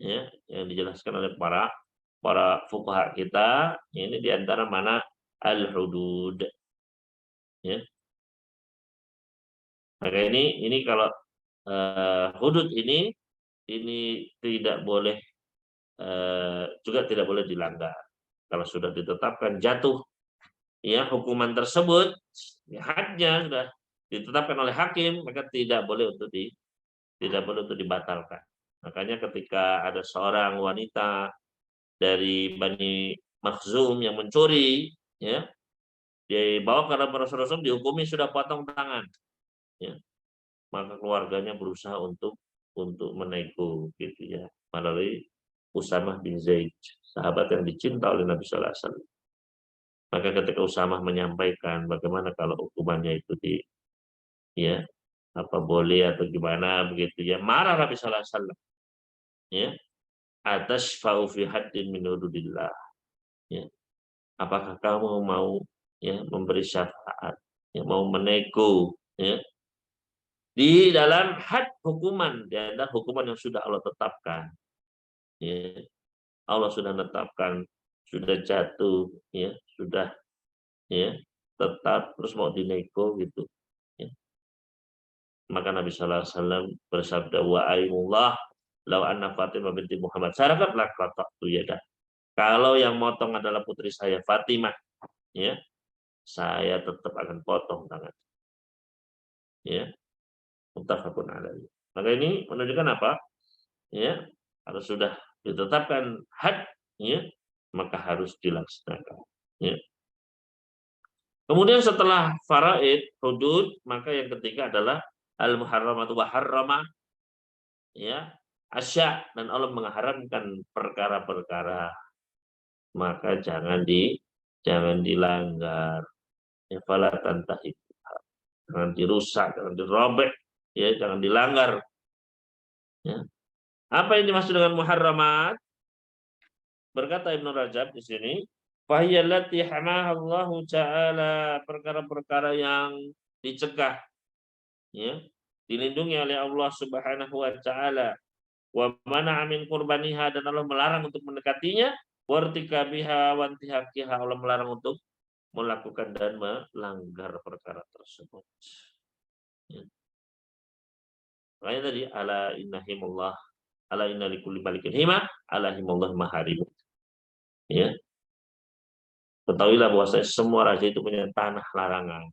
ya, yang dijelaskan oleh para fuqaha kita, ini di antara mana al-hudud, ya. Maka ini kalau hudud ini tidak boleh, juga tidak boleh dilanggar. Kalau sudah ditetapkan jatuh, ya, hukuman tersebut, ya, hadnya sudah ditetapkan oleh hakim, maka tidak boleh untuk dibatalkan. Makanya ketika ada seorang wanita dari Bani Makhzum yang mencuri, ya, dibawa ke hadapan Rasulullah, dihukumi sudah potong tangan, ya. Maka keluarganya berusaha untuk menego, gitu, ya, melalui Usamah bin Zaid, sahabat yang dicinta oleh Nabi Sallallahu Alaihi Wasallam. Maka ketika Usamah menyampaikan bagaimana kalau hukumannya itu ya, apa boleh atau gimana begitu, ya, marah Nabi Sallallahu Alaihi Wasallam, ya, atas fa'u fi haddin min hududillah, ya. Apakah kamu mau, ya, memberi syafaat, ya, mau menego, ya, di dalam had hukuman, di antara hukuman yang sudah Allah tetapkan, ya. Allah sudah menetapkan, sudah jatuh, ya, sudah, ya, tetap, terus mau dinego gitu, ya. Maka Nabi Sallallahu Alaihi Wasallam bersabda, wa aimullah lau anna Fatimah binti Muhammad sarakat laqata'tu yadah. Kalau yang motong adalah putri saya Fatimah, ya, saya tetap akan potong tangan, ya. Muttafaqun alaih. Maka ini menunjukkan apa? Ya, kalau sudah ditetapkan had, ya, maka harus dilaksanakan, ya. Kemudian setelah faraid, hudud, maka yang ketiga adalah al-muharramatu wa harrama, ya, asya, dan Allah mengharamkan perkara-perkara, maka jangan dilanggar, ya, fala tantahik, jangan dirusak, jangan dirobek, ya, jangan dilanggar, ya. Apa yang dimaksud dengan muharramat? Berkata Ibnu Rajab di sini, fahiyallati hamahallahu ta'ala, perkara-perkara yang dicegah, ya, dilindungi oleh Allah Subhanahu wa taala, wa mana'a min qurbaniha, dan Allah melarang untuk mendekatinya, wartikabiha wa intihakiha, Allah melarang untuk melakukan dan melanggar perkara tersebut, ya. Makanya tadi ala inna likulli malikin hima, ala himallah maharimu, ya. Ketahuilah bahwa semua raja itu punya tanah larangan.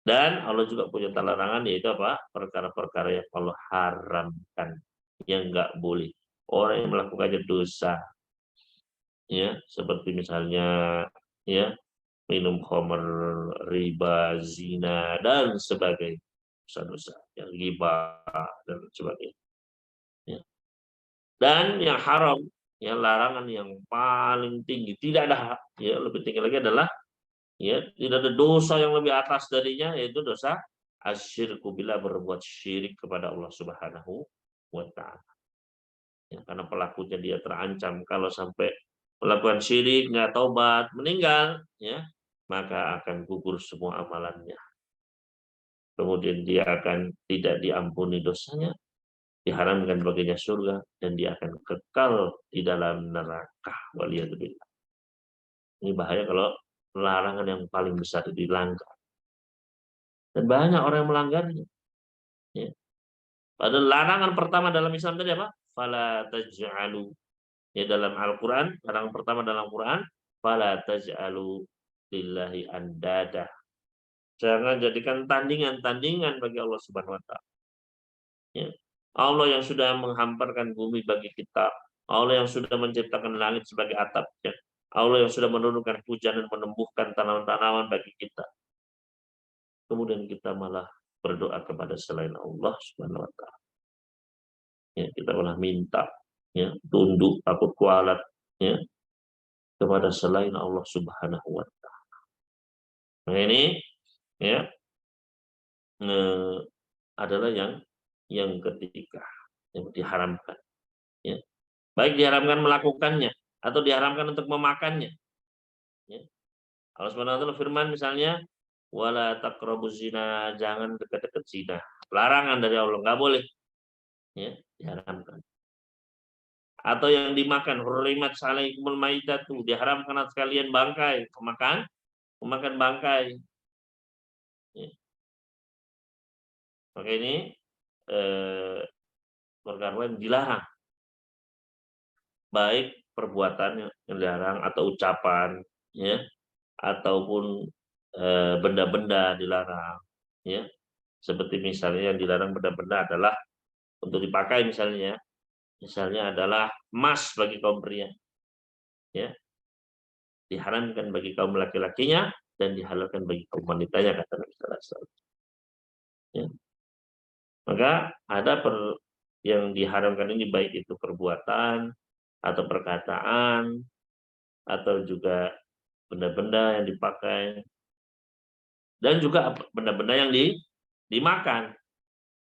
Dan Allah juga punya tanah larangan, yaitu apa? Perkara-perkara yang Allah haramkan, yang enggak boleh. Orang yang melakukannya dosa, ya, seperti misalnya, ya, minum khamr, riba, zina, dan sebagainya, dosa-dosa, yang ghibah dan sebagainya, ya. Dan yang haram, yang larangan yang paling tinggi, tidak ada, ya, lebih tinggi lagi adalah, ya, tidak ada dosa yang lebih atas darinya, yaitu dosa asyirku, bila berbuat syirik kepada Allah Subhanahu wa taala. Ya, karena pelakunya dia terancam kalau sampai melakukan syirik, nggak taubat, meninggal, ya, maka akan gugur semua amalannya. Kemudian dia akan tidak diampuni dosanya, diharamkan baginya surga, dan dia akan kekal di dalam neraka. Waliyadzubillah. Ini bahaya kalau larangan yang paling besar dilanggar. Dan banyak orang yang melanggarnya, ya. Padahal larangan pertama dalam Islam tadi apa? Fala taj'alu. Ya, dalam Al-Qur'an, larangan pertama dalam Al-Qur'an, fala taj'alu lillahi andada. Jangan jadikan tandingan-tandingan bagi Allah Subhanahu wa taala. Ya. Allah yang sudah menghamparkan bumi bagi kita, Allah yang sudah menciptakan langit sebagai atapnya, Allah yang sudah menurunkan hujan dan menumbuhkan tanaman-tanaman bagi kita. Kemudian kita malah berdoa kepada selain Allah Subhanahu wa taala. Ya, kita malah minta, ya, tunduk, takut kualat, ya, kepada selain Allah Subhanahu wa taala. Nah, ini, ya, adalah yang ketiga yang diharamkan, ya. Baik diharamkan melakukannya atau diharamkan untuk memakannya, ya. Allah Subhanahu wa taala firman misalnya, wala taqrabuz zina, jangan dekat-dekat zina. Larangan dari Allah, nggak boleh, ya, diharamkan. Atau yang dimakan, hurrimat alaikumul maitatu, diharamkan atas kalian bangkai, memakan bangkai. Ya. Maka ini perkara yang dilarang, baik perbuatan yang dilarang atau ucapan, ya, ataupun benda-benda dilarang, ya. Seperti misalnya yang dilarang benda-benda adalah untuk dipakai misalnya adalah emas bagi kaum pria, ya, diharamkan bagi kaum laki-lakinya dan dihalalkan bagi kaum wanitanya, kata Nabi sallallahu alaihi wasallam. Ya. Maka ada yang diharamkan ini baik itu perbuatan atau perkataan atau juga benda-benda yang dipakai dan juga benda-benda yang dimakan,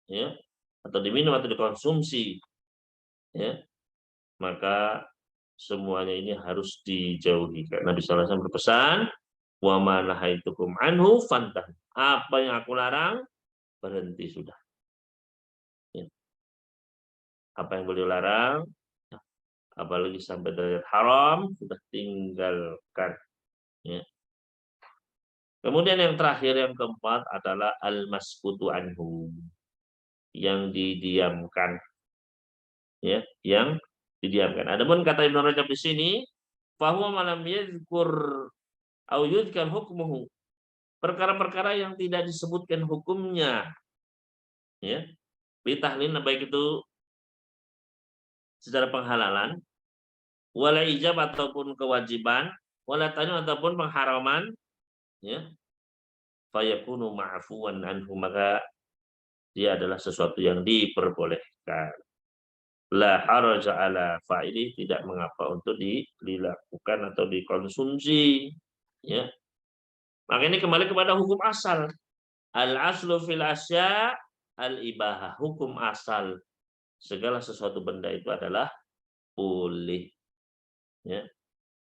ya, atau diminum atau dikonsumsi, ya. Maka semuanya ini harus dijauhi. Karena Nabi sallallahu alaihi wasallam berpesan, "Wa ma nahaitukum anhu fantah." Apa yang aku larang, berhenti sudah. Ya. Apa yang beliau larang, apalagi sampai derajat haram, sudah tinggalkan. Ya. Kemudian yang terakhir, yang keempat adalah al-maskutu anhu, yang didiamkan, ya, yang didiamkan. Adapun kata Ibnu Rajab di sini, fahuwa malam yadhkur au yudhkar hukmuhu, perkara-perkara yang tidak disebutkan hukumnya, ya, bitahlil, baik itu secara penghalalan, wala ijab ataupun kewajiban, wala tanu ataupun pengharaman, ya, fayakunu ma'fuwan anhu, maka dia adalah sesuatu yang diperbolehkan. La haraja ala fa'ili, tidak mengapa untuk dilakukan atau dikonsumsi, ya. Maka ini kembali kepada hukum asal. Al aslu fil asya al ibahah, hukum asal segala sesuatu benda itu adalah boleh, ya.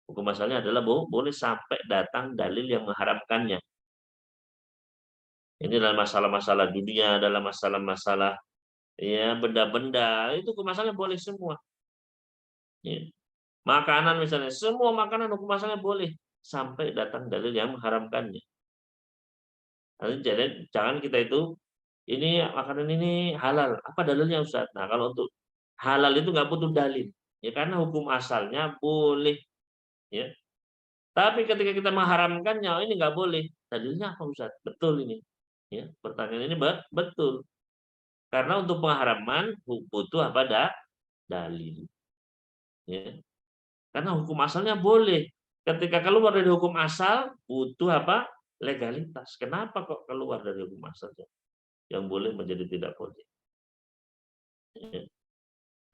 Hukum asalnya adalah boleh sampai datang dalil yang mengharamkannya. Ini dalam masalah-masalah dunia, dalam masalah-masalah, ya, benda-benda, itu hukum asalnya boleh semua. Ya. Makanan misalnya, semua makanan hukum asalnya boleh sampai datang dalil yang mengharamkannya. Jadi jangan kita itu, ini makanan ini halal, apa dalilnya Ustaz? Nah, kalau untuk halal itu nggak butuh dalil, ya, karena hukum asalnya boleh, ya. Tapi ketika kita mengharamkannya, oh, ini nggak boleh, dalilnya apa Ustaz? Betul ini, ya, pertanyaan ini betul. Karena untuk pengharaman butuh apa? Dalil, ya. Karena hukum asalnya boleh. Ketika keluar dari hukum asal butuh apa? Legalitas. Kenapa kok keluar dari hukum asalnya? Yang boleh menjadi tidak boleh. Ya.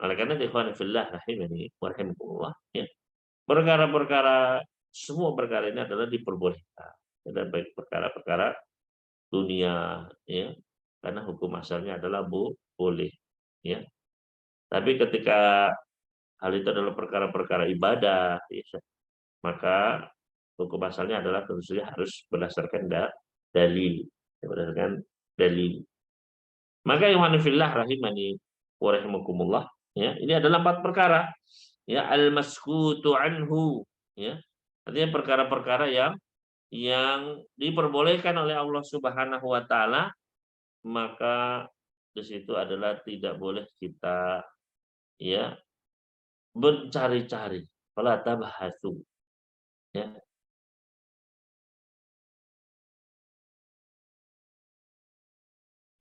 Oleh karena ikhwan fillah rahimani wa rahimakumullah, ya. Perkara-perkara, semua perkara ini adalah diperbolehkan. Dan baik perkara-perkara dunia, ya. Karena hukum asalnya adalah boleh, ya. Tapi ketika hal itu adalah perkara-perkara ibadah, ya, maka hukum asalnya adalah tentu saja harus berdasarkan dalil, berdasarkan dalil. Maka ikhwan fillah rahimani wa rahimakumullah, ya, ini adalah 4 perkara, ya, al-maskutu anhu, ya. Artinya perkara-perkara yang diperbolehkan oleh Allah Subhanahu wa taala, maka di situ adalah tidak boleh kita, ya, mencari-cari, wala tabhasu, ya.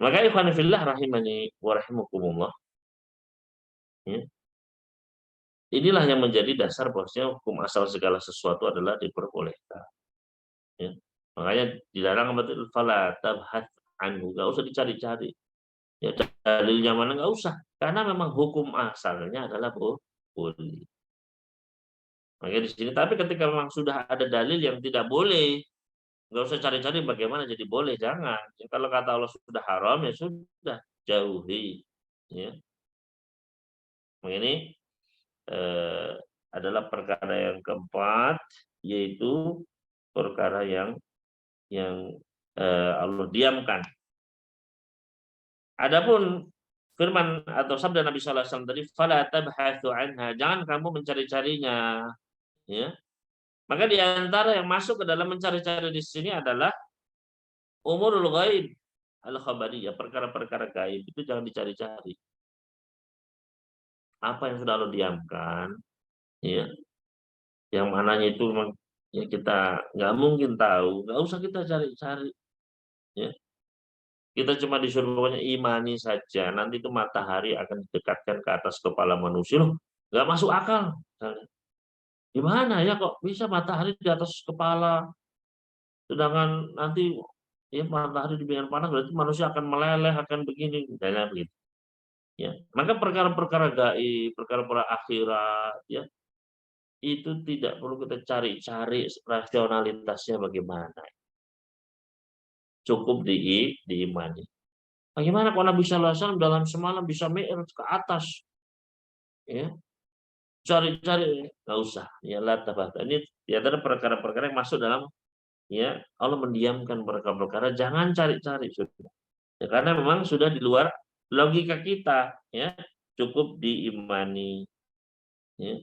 Maka ikhwan fillah rahimani wa rahimakumullah, Ya. Inilah yang menjadi dasar bahwasanya hukum asal segala sesuatu adalah diperbolehkan. Ya. Makanya dilarang betul fala tabhath anhu, nggak usah dicari-cari. Ya, dalilnya mana nggak usah, karena memang hukum asalnya adalah boleh. Makanya di sini, tapi ketika memang sudah ada dalil yang tidak boleh, nggak usah cari-cari bagaimana jadi boleh, jangan. Ya, kalau kata Allah sudah haram ya sudah, jauhi. Ya, ini eh, adalah perkara yang keempat, yaitu perkara yang Allah diamkan. Adapun firman atau sabda Nabi sallallahu alaihi wasallam tadi, fala tabhatsu anha, jangan kamu mencari-carinya, ya. Maka di antara yang masuk ke dalam mencari-cari di sini adalah umurul ghaib al-khabariyah, perkara-perkara gaib itu jangan dicari-cari. Apa yang sudah Allah diamkan, ya, yang mananya itu memang ya kita nggak mungkin tahu, nggak usah kita cari-cari, ya. Kita cuma disuruh pokoknya imani saja, nanti itu matahari akan didekatkan ke atas kepala manusia. Loh, nggak masuk akal. Gimana ya kok bisa matahari di atas kepala, sedangkan nanti ya matahari dibiarkan panas berarti manusia akan meleleh, akan begini, misalnya begitu. Ya, maka perkara-perkara gaib, perkara-perkara akhirat, ya itu tidak perlu kita cari-cari rasionalitasnya bagaimana. Cukup diimani. Bagaimana kalau Nabi Sallallahu Alaihi Wasallam dalam semalam bisa mi'raj ke atas, ya cari-cari nggak usah, ya la tabata. Ini di antara perkara-perkara yang masuk dalam, ya Allah mendiamkan perkara-perkara, jangan cari-cari sudah. Ya, karena memang sudah di luar logika kita, ya cukup diimani. Ya.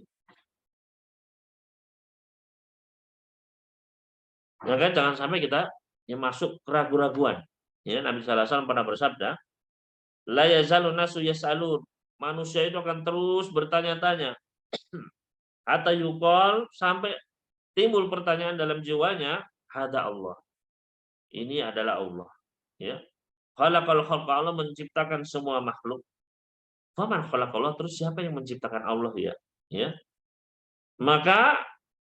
Maka jangan sampai kita ya masuk keraguan-raguan. Ya, Nabi Sallallahu Alaihi Wasallam pernah bersabda, la yazalun nasu yas'alun. Manusia itu akan terus bertanya-tanya. Hatta yuqal, sampai timbul pertanyaan dalam jiwanya, hada Allah. Ini adalah Allah. Ya. Khalaqal khalqa, Allah menciptakan semua makhluk. Faman khalaqallah, terus siapa yang menciptakan Allah ya? Ya. Maka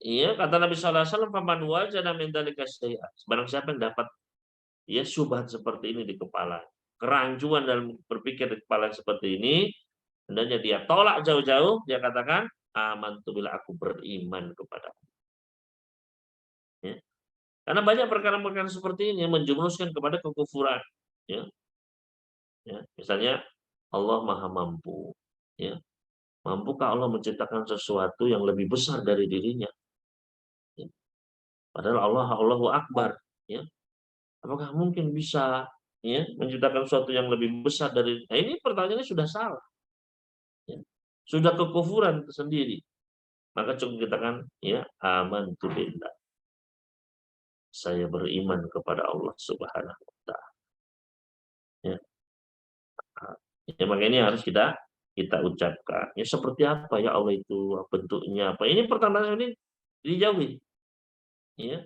iya kata Nabi sallallahu alaihi wasallam, faman wajada min dzalika syai'an. Barang siapa yang dapat ya syubhat seperti ini di kepala, kerancuan dalam berpikir di kepala seperti ini, hendaknya dia tolak jauh-jauh, dia katakan, amantu bila, aku beriman kepada Allah. Ya. Karena banyak perkara-perkara seperti ini yang menjerumuskan kepada kekufuran. Ya. Ya. Misalnya Allah Maha Mampu. Ya. Mampukah Allah menciptakan sesuatu yang lebih besar dari dirinya? Ya. Padahal Allah Allahu Akbar. Ya. Apakah mungkin bisa ya menciptakan sesuatu yang lebih besar dari, nah ini pertanyaannya sudah salah. Ya. Sudah kekufuran sendiri. Maka cukup kita kan ya amantu billah. Saya beriman kepada Allah Subhanahu wa taala. Ya. Ya, maka ini harus kita ucapkan. Ya seperti apa ya Allah itu, bentuknya apa? Ini pertanyaan ini dijauhi. Ya.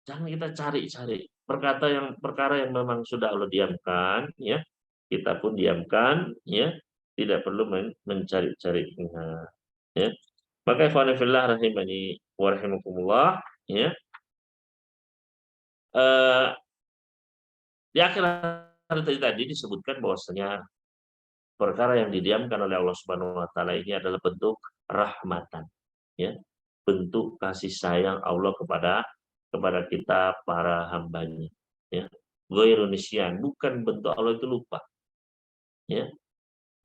Jangan kita cari-cari. Perkara yang memang sudah Allah diamkan, ya. Kita pun diamkan, ya. Tidak perlu mencari-cari. Nah, ya. Maka ikhwan fillah rahimani wa rahimakumullah, ya. Eh, di akhir hadis tadi disebutkan bahwasanya perkara yang didiamkan oleh Allah Subhanahu wa taala ini adalah bentuk rahmatan, ya. Bentuk kasih sayang Allah kepada kita para hambanya, ya. Ghairu nisyan, bukan bentuk Allah itu lupa, ya.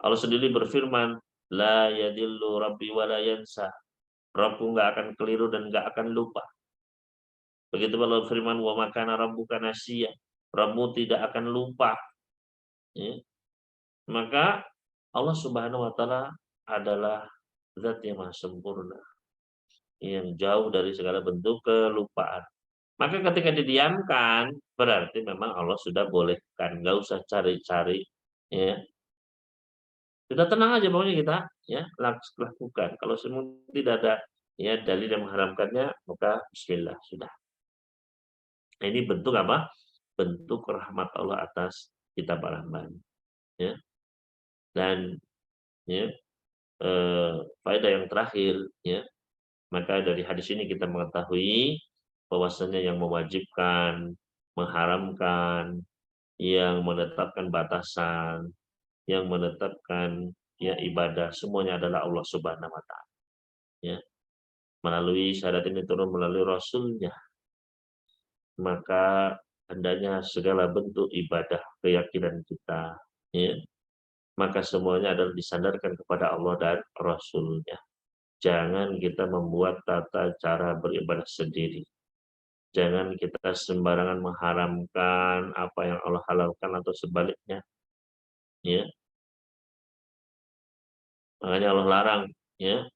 Allah sendiri berfirman, la yadillu rabbi wa la yansa. Rabbku nggak akan keliru dan nggak akan lupa. Begitu Allah firman, wa makana rabbuka nasiya. Rabbmu tidak akan lupa. Ya. Maka Allah Subhanahu wa taala adalah zat yang maha sempurna, yang jauh dari segala bentuk kelupaan. Maka ketika didiamkan, berarti memang Allah sudah bolehkan, nggak usah cari-cari, ya. Sudah tenang aja pokoknya kita, ya lakukan. Kalau semua tidak ada ya dalil yang mengharamkannya, maka bismillah sudah. Nah, ini bentuk apa? Bentuk rahmat Allah atas kita para hamba. Ya. Dan ya, faedah yang terakhir, ya, maka dari hadis ini kita mengetahui bahwasanya yang mewajibkan, mengharamkan, yang menetapkan batasan, yang menetapkan ya ibadah semuanya adalah Allah Subhanahu wa taala, ya. Melalui syariat ini turun melalui Rasulnya, maka hendaknya segala bentuk ibadah keyakinan kita, ya, maka semuanya adalah disandarkan kepada Allah dan Rasulnya. Jangan kita membuat tata cara beribadah sendiri. Jangan kita sembarangan mengharamkan apa yang Allah halalkan atau sebaliknya, ya. Makanya Allah larang, ya,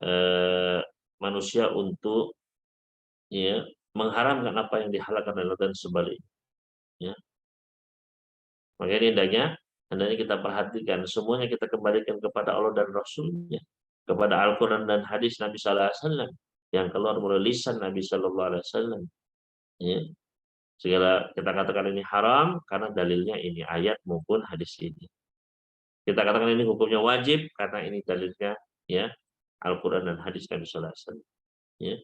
eh, manusia untuk, ya, mengharamkan apa yang dihalalkan oleh Allah dan sebaliknya, ya. Makanya ini hendaknya kita perhatikan semuanya kita kembalikan kepada Allah dan Rasulnya, kepada Al-Quran dan hadis Nabi Sallallahu Alaihi Wasallam yang keluar melalui lisan Nabi Sallallahu Alaihi Wasallam. Ya. Segala kita katakan ini haram karena dalilnya ini ayat maupun hadis ini. Kita katakan ini hukumnya wajib karena ini dalilnya, ya, Al-Quran dan hadis Nabi Sallallahu Alaihi Wasallam. Ya.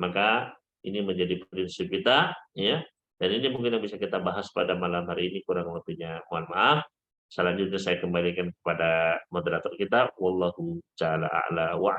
Maka ini menjadi prinsip kita, ya. Dan ini mungkin yang bisa kita bahas pada malam hari ini, kurang lebihnya mohon maaf. Selanjutnya saya kembalikan kepada moderator kita, wallahu ta'ala a'la wa